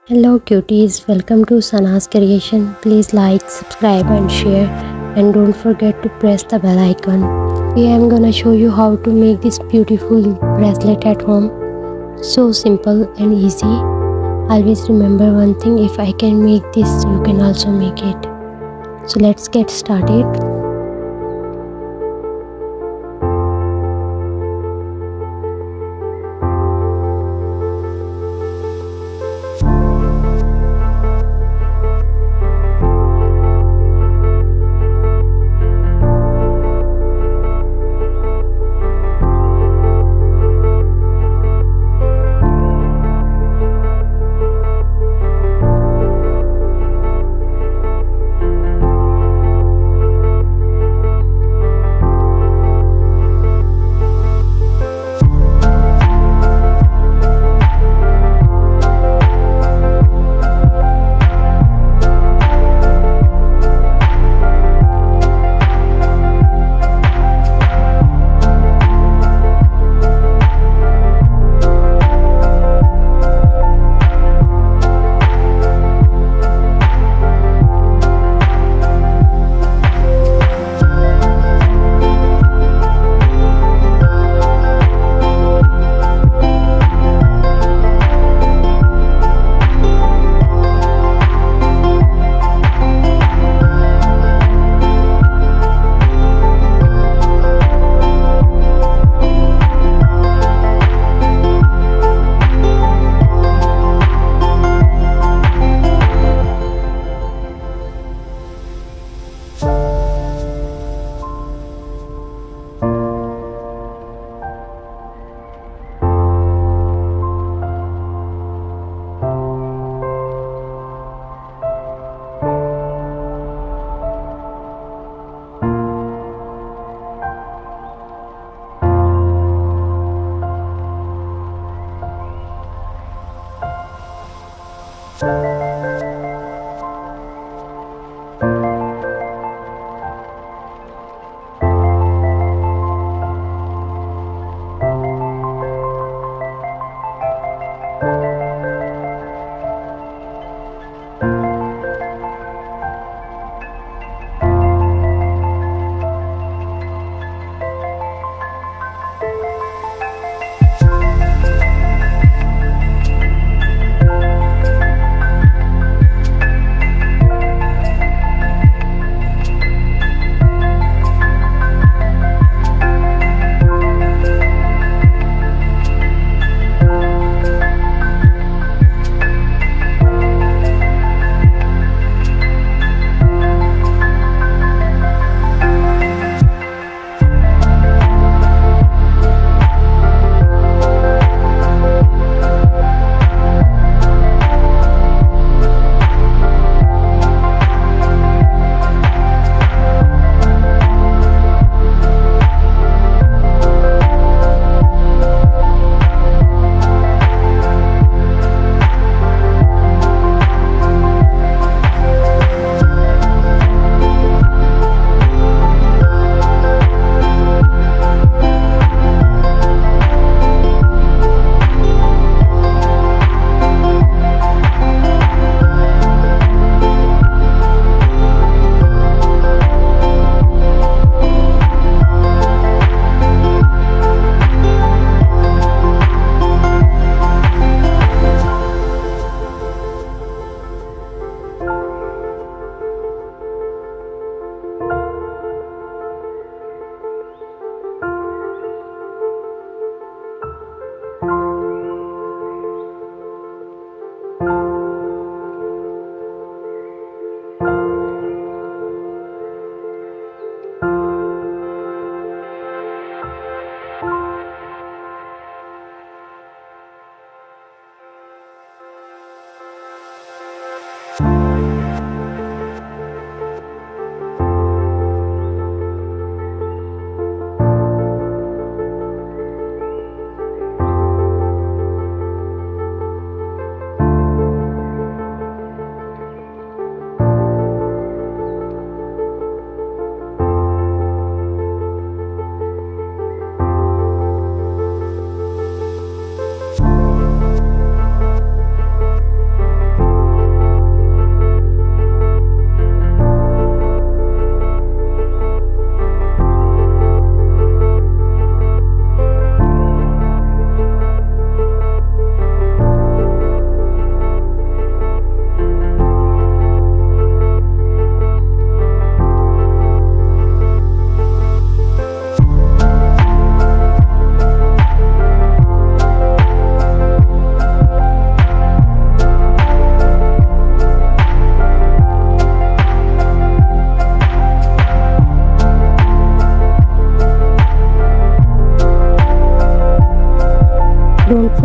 Hello cuties, welcome to Sana's creation. Please like, subscribe and share, and don't forget to press the bell icon. Today I'm gonna show you how to make this beautiful bracelet at home. So simple and easy. Always remember one thing, if I can make this, you can also make it. So let's get started.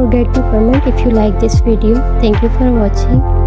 forget to comment if you like this video. Thank you for watching.